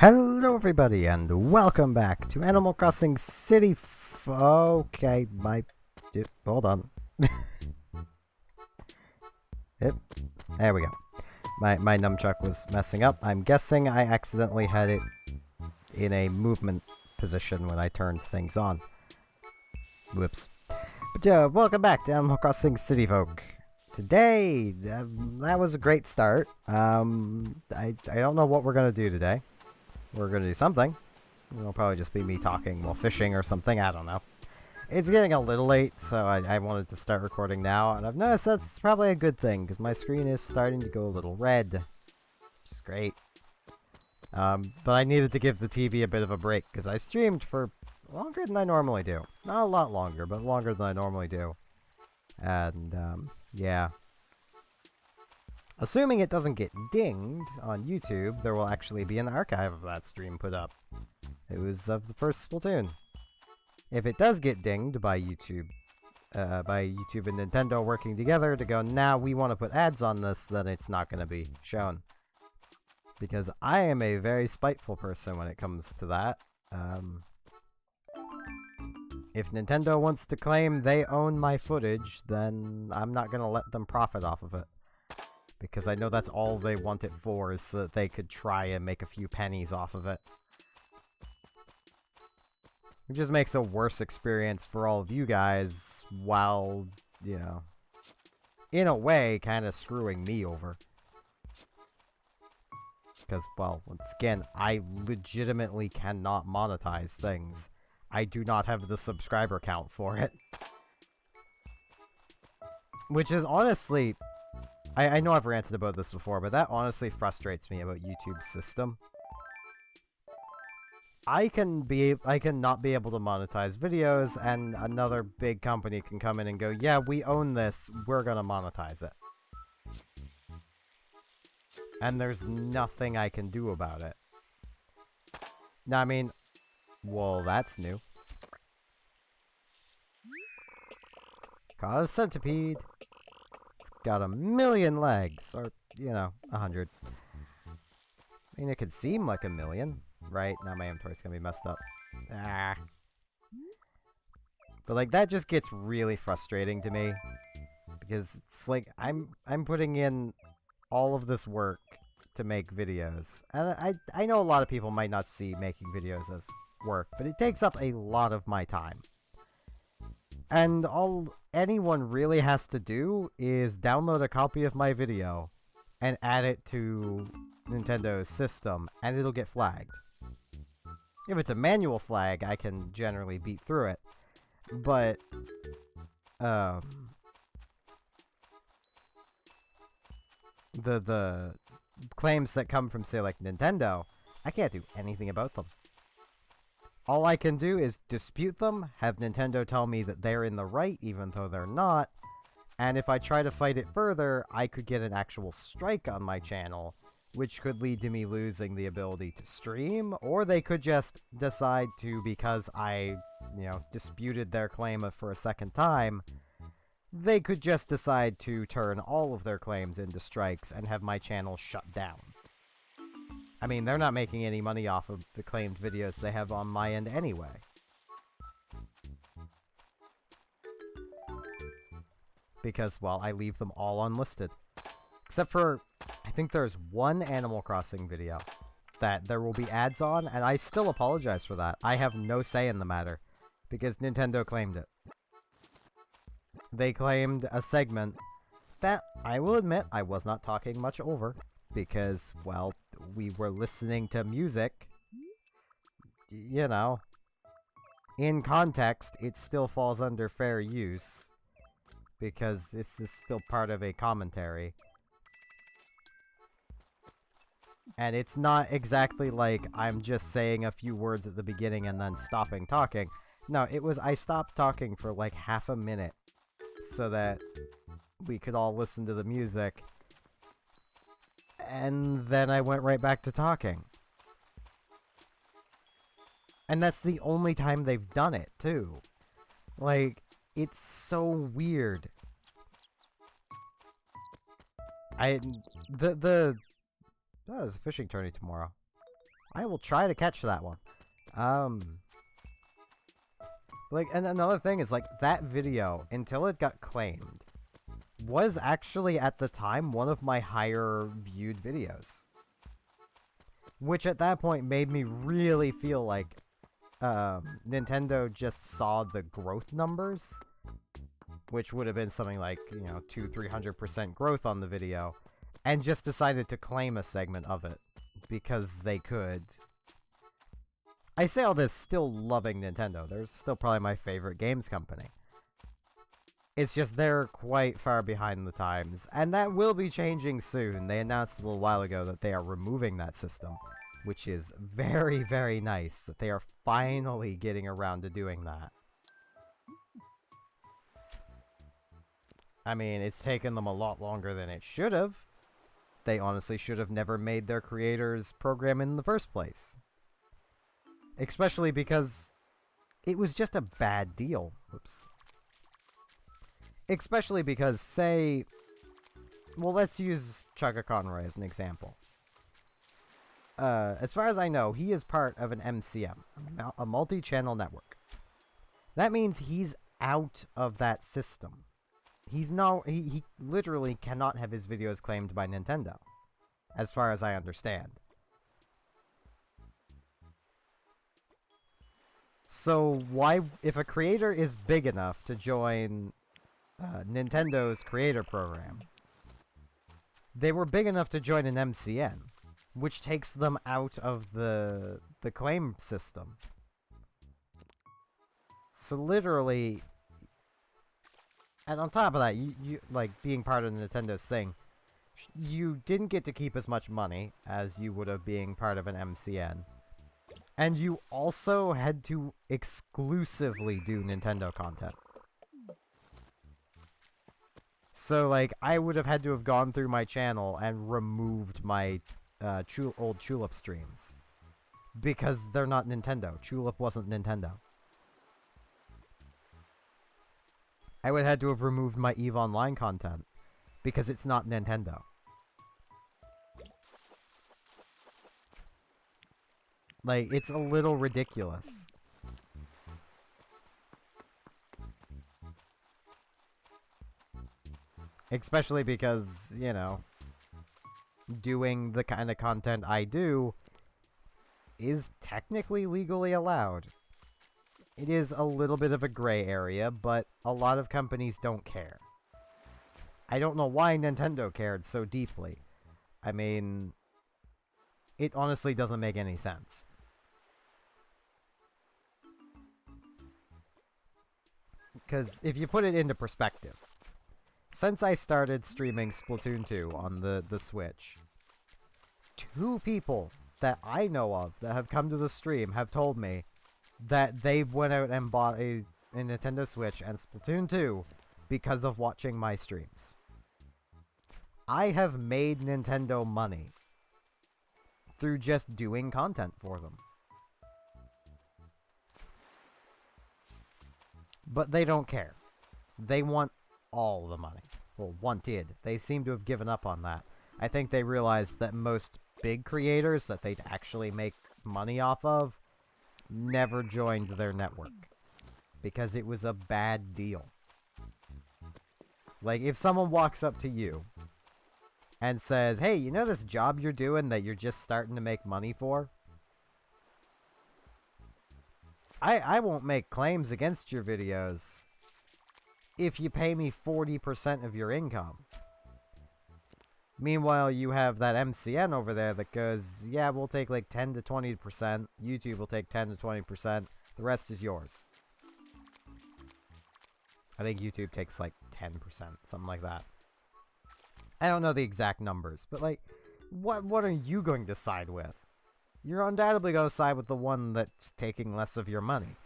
Hello everybody and welcome back to Animal Crossing City okay, hold on. Yep, there we go. My nunchuck was messing up. I'm guessing I accidentally had it in a movement position when I turned things on. Whoops. But yeah, welcome back to Animal Crossing City Folk. Today, that was a great start. I don't know what we're gonna do today. We're gonna do something. It'll probably just be me talking while fishing or something, I don't know. It's getting a little late, so I wanted to start recording now, and I've noticed that's probably a good thing, because my screen is starting to go a little red. Which is great. But I needed to give the TV a bit of a break, because I streamed for longer than I normally do. Not a lot longer, but longer than I normally do. And, yeah. Assuming it doesn't get dinged on YouTube, there will actually be an archive of that stream put up. It was of the first Splatoon. If it does get dinged by YouTube and Nintendo working together to go, nah, we want to put ads on this, then it's not going to be shown. Because I am a very spiteful person when it comes to that. If Nintendo wants to claim they own my footage, then I'm not going to let them profit off of it. Because I know that's all they want it for, is so that they could try and make a few pennies off of it. It just makes a worse experience for all of you guys, while, you know, in a way, kind of screwing me over. Because, well, once again, I legitimately cannot monetize things. I do not have the subscriber count for it. Which is honestly... I know I've ranted about this before, but that honestly frustrates me about YouTube's system. I can not be able to monetize videos, and another big company can come in and go, yeah, we own this, we're gonna monetize it. And there's nothing I can do about it. Now, I mean, well, that's new. Caught a centipede. Got 1,000,000 legs, or, you know, 100. I mean, it could seem like 1,000,000, right? Now my inventory's gonna be messed up. Ah. But, like, that just gets really frustrating to me. Because it's like, I'm putting in all of this work to make videos. And I know a lot of people might not see making videos as work, but it takes up a lot of my time. And all anyone really has to do is download a copy of my video and add it to Nintendo's system, and it'll get flagged. If it's a manual flag, I can generally beat through it. But, the claims that come from, say, like, Nintendo, I can't do anything about them. All I can do is dispute them, have Nintendo tell me that they're in the right even though they're not, and if I try to fight it further, I could get an actual strike on my channel, which could lead to me losing the ability to stream, or they could just decide to, because I, you know, disputed their claim for a second time, they could just decide to turn all of their claims into strikes and have my channel shut down. I mean, they're not making any money off of the claimed videos they have on my end anyway. Because, well, I leave them all unlisted. Except for, I think there's one Animal Crossing video that there will be ads on, and I still apologize for that. I have no say in the matter, because Nintendo claimed it. They claimed a segment that, I will admit, I was not talking much over. Because, well, we were listening to music. You know. In context, it still falls under fair use. Because this is still part of a commentary. And it's not exactly like I'm just saying a few words at the beginning and then stopping talking. No, it was I stopped talking for like half a minute. So that we could all listen to the music. And then I went right back to talking. And that's the only time they've done it, too. Like, it's so weird. Oh, there's a fishing tourney tomorrow. I will try to catch that one. Like, and another thing is, like, that video, until it got claimed, was actually, at the time, one of my higher viewed videos. Which, at that point, made me really feel like, Nintendo just saw the growth numbers, which would have been something like, you know, 200-300% growth on the video, and just decided to claim a segment of it, because they could. I say all this still loving Nintendo. They're still probably my favorite games company. It's just they're quite far behind the times, and that will be changing soon. They announced a little while ago that they are removing that system, which is very, very nice that they are finally getting around to doing that. I mean, it's taken them a lot longer than it should have. They honestly should have never made their creators program in the first place. Especially because it was just a bad deal. Whoops. Especially because, say... Well, let's use Chugga Conroy as an example. As far as I know, he is part of an MCM, a multi-channel network. That means he's out of that system. He's no... He literally cannot have his videos claimed by Nintendo. As far as I understand. So why, if a creator is big enough to join Nintendo's creator program, they were big enough to join an MCN, which takes them out of the claim system. So literally, and on top of that, you like being part of Nintendo's thing, you didn't get to keep as much money as you would have being part of an MCN. And you also had to exclusively do Nintendo content. So, like, I would have had to have gone through my channel and removed my old Chulip streams. Because they're not Nintendo. Chulip wasn't Nintendo. I would have had to have removed my EVE Online content. Because it's not Nintendo. Like, it's a little ridiculous. Especially because, you know, doing the kind of content I do is technically legally allowed. It is a little bit of a gray area, but a lot of companies don't care. I don't know why Nintendo cared so deeply. I mean, it honestly doesn't make any sense. Because if you put it into perspective, since I started streaming Splatoon 2 on the Switch, 2 people that I know of that have come to the stream have told me that they went out and bought a Nintendo Switch and Splatoon 2 because of watching my streams. I have made Nintendo money through just doing content for them. But they don't care. They want all the money. Well, wanted. They seem to have given up on that. I think they realized that most big creators that they'd actually make money off of never joined their network. Because it was a bad deal. Like, if someone walks up to you and says, hey, you know this job you're doing that you're just starting to make money for? I won't make claims against your videos if you pay me 40% of your income. Meanwhile, you have that MCN over there that goes, yeah, we'll take like 10 to 20%. YouTube will take 10 to 20%. The rest is yours. I think YouTube takes like 10%, something like that. I don't know the exact numbers, but like, what are you going to side with? You're undoubtedly going to side with the one that's taking less of your money.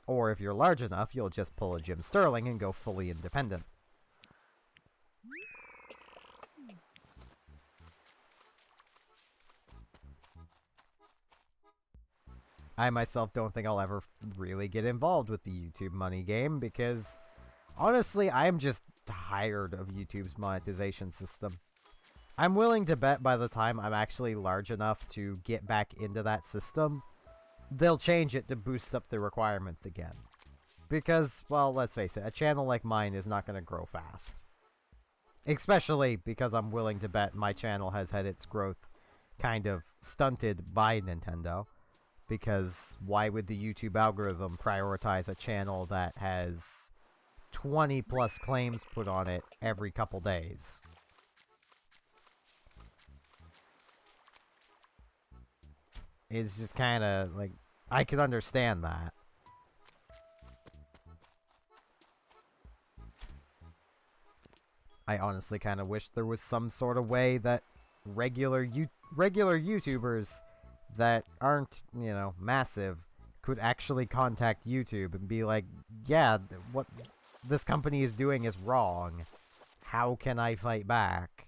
Or if you're large enough, you'll just pull a Jim Sterling and go fully independent. I myself don't think I'll ever really get involved with the YouTube money game because, honestly, I'm just tired of YouTube's monetization system. I'm willing to bet by the time I'm actually large enough to get back into that system, they'll change it to boost up the requirements again. Because, well, let's face it, a channel like mine is not going to grow fast. Especially because I'm willing to bet my channel has had its growth kind of stunted by Nintendo. Because why would the YouTube algorithm prioritize a channel that has 20 plus claims put on it every couple days? It's just kind of like, I could understand that. I honestly kind of wish there was some sort of way that regular YouTubers that aren't, you know, massive could actually contact YouTube and be like, yeah, what this company is doing is wrong. How can I fight back?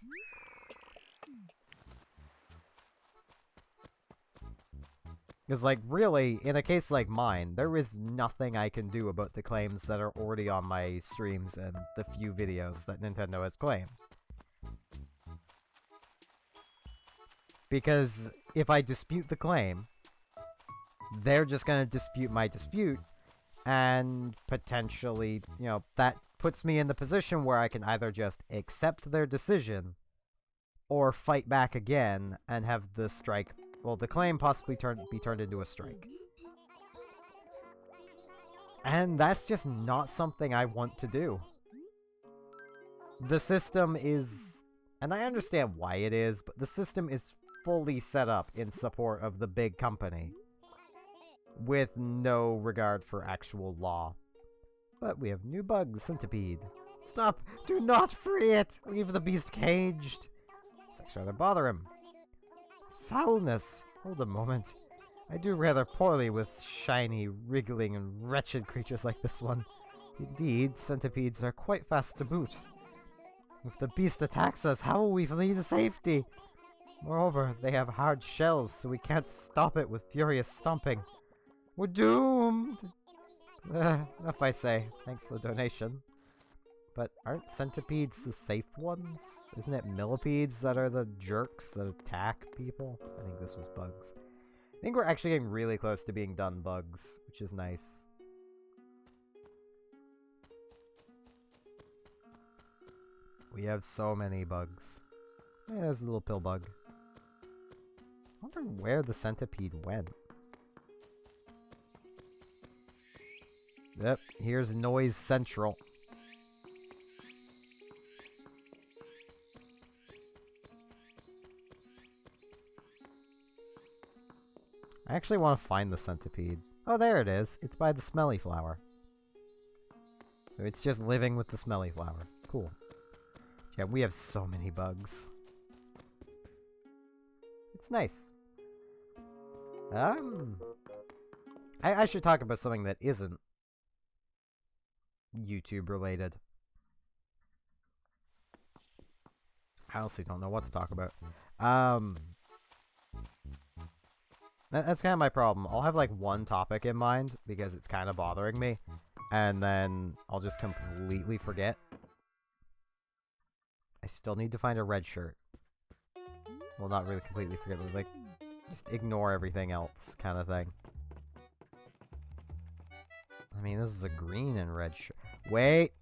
Because, like, really, in a case like mine, there is nothing I can do about the claims that are already on my streams and the few videos that Nintendo has claimed. Because if I dispute the claim, they're just going to dispute my dispute, and potentially, you know, that puts me in the position where I can either just accept their decision, or fight back again and have the strike, well, the claim possibly be turned into a strike. And that's just not something I want to do. The system is, and I understand why it is, but the system is fully set up in support of the big company, with no regard for actual law. But we have new bug, the centipede. Stop! Do not free it! Leave the beast caged! Sex rather bother him. Foulness! Hold a moment. I do rather poorly with shiny, wriggling, and wretched creatures like this one. Indeed, centipedes are quite fast to boot. If the beast attacks us, how will we flee to safety? Moreover, they have hard shells, so we can't stop it with furious stomping. We're doomed! Enough I say. Thanks for the donation. But aren't centipedes the safe ones? Isn't it millipedes that are the jerks that attack people? I think this was bugs. I think we're actually getting really close to being done bugs, which is nice. We have so many bugs. Yeah, there's a little pill bug. I wonder where the centipede went. Yep, here's Noise Central. I actually want to find the centipede. Oh, there it is. It's by the smelly flower. So it's just living with the smelly flower. Cool. Yeah, we have so many bugs. It's nice. I should talk about something that isn't YouTube related. I honestly don't know what to talk about. That's kind of my problem. I'll have like one topic in mind because it's kind of bothering me, and then I'll just completely forget. I still need to find a red shirt. Well, not really completely forget, but like, just ignore everything else kind of thing. I mean, this is a green and red shirt. Wait!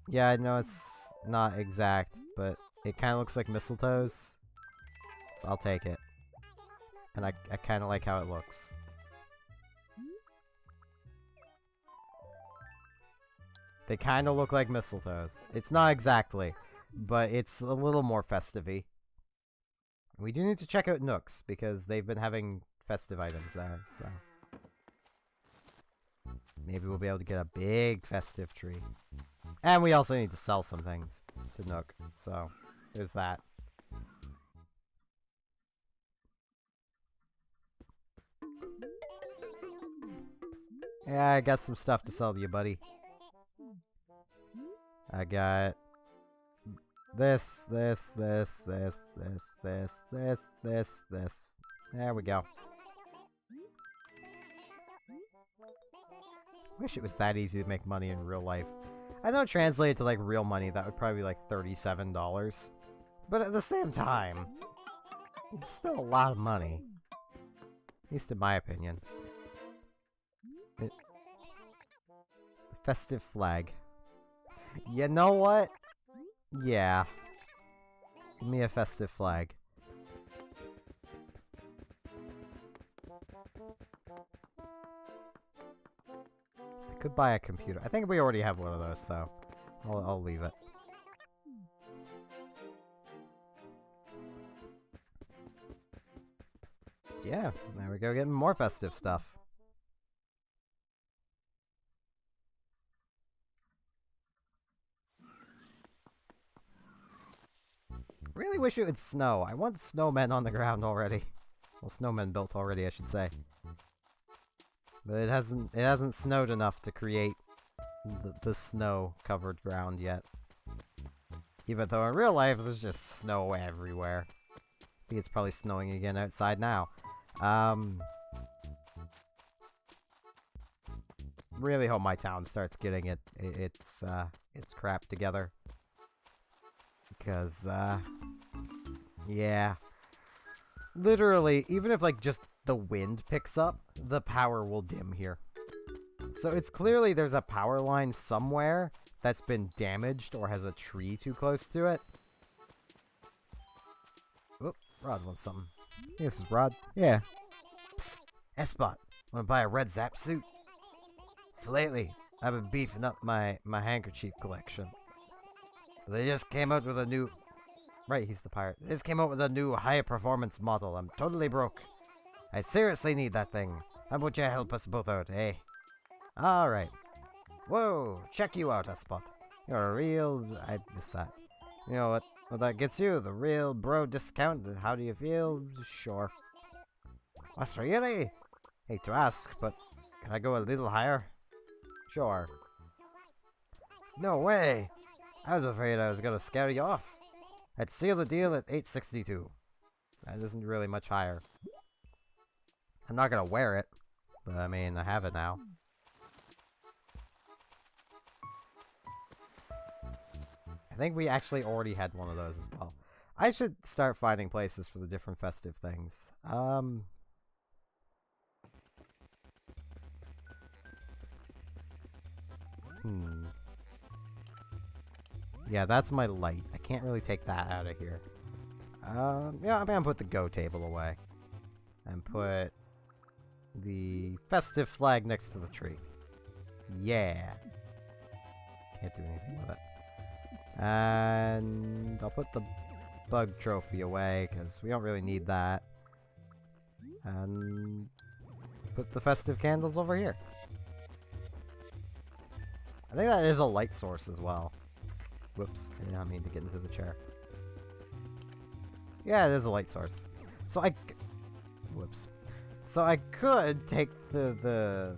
Yeah, I know it's not exact, but it kind of looks like mistletoes. So I'll take it. And I kind of like how it looks. They kind of look like mistletoes. It's not exactly, but it's a little more festive-y. We do need to check out Nooks, because they've been having festive items there, so... Maybe we'll be able to get a big festive tree. And we also need to sell some things to Nook, so there's that. Yeah, I got some stuff to sell to you, buddy. I got this. There we go. Wish it was that easy to make money in real life. I know translated to like real money, that would probably be like $37. But at the same time, it's still a lot of money. At least in my opinion. Festive flag. You know what? Yeah. Give me a festive flag. I could buy a computer. I think we already have one of those, though. I'll leave it. Yeah, there we go, getting more festive stuff. Really wish it would snow. I want snowmen on the ground already. Well, snowmen built already, I should say. But it hasn't snowed enough to create the snow-covered ground yet. Even though in real life, there's just snow everywhere. I think it's probably snowing again outside now. Really hope my town starts getting its crap together. Because, yeah. Literally, even if, like, just the wind picks up, the power will dim here. So it's clearly there's a power line somewhere that's been damaged or has a tree too close to it. Oop, Rod wants something. Hey, this is Rod. Yeah. Psst, S-Bot, wanna buy a red Zap suit? So lately, I've been beefing up my handkerchief collection. They just came out with a new... Right, he's the pirate. They just came out with a new high-performance model. I'm totally broke. I seriously need that thing. How about you help us both out, eh? Alright. Whoa, check you out, S-Bot. You're a real... I missed that. You know what that gets you? The real bro discount. How do you feel? Sure. What, really? Hate to ask, but can I go a little higher? Sure. No way! I was afraid I was gonna scare you off. I'd seal the deal at 862. That isn't really much higher. I'm not gonna wear it, but I mean, I have it now. I think we actually already had one of those as well. I should start finding places for the different festive things. Yeah, that's my light. I can't really take that out of here. Yeah, I'm gonna put the Go table away. And put the festive flag next to the tree. Yeah. Can't do anything with it. And I'll put the bug trophy away, because we don't really need that. And put the festive candles over here. I think that is a light source as well. Whoops, I did not mean to get into the chair. Yeah, it is a light source. So whoops. So I could take the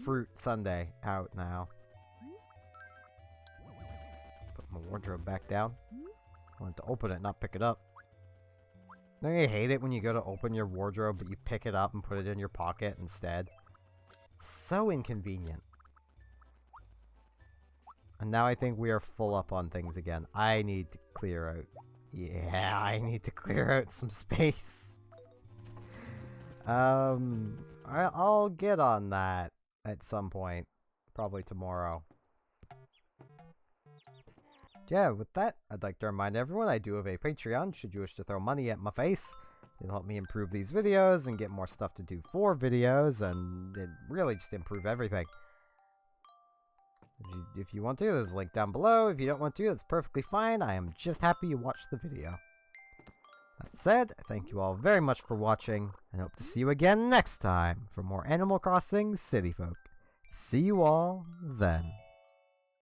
fruit sundae out now. Put my wardrobe back down. I wanted to open it, not pick it up. Don't you hate it when you go to open your wardrobe, but you pick it up and put it in your pocket instead? So inconvenient. And now I think we are full up on things again. I need to clear out... Yeah, I need to clear out some space. I'll get on that at some point. Probably tomorrow. Yeah, with that, I'd like to remind everyone I do have a Patreon, should you wish to throw money at my face. It'll help me improve these videos and get more stuff to do for videos, and it really just improve everything. If you want to, there's a link down below. If you don't want to, that's perfectly fine. I am just happy you watched the video. That said, thank you all very much for watching, and hope to see you again next time for more Animal Crossing City Folk. See you all then.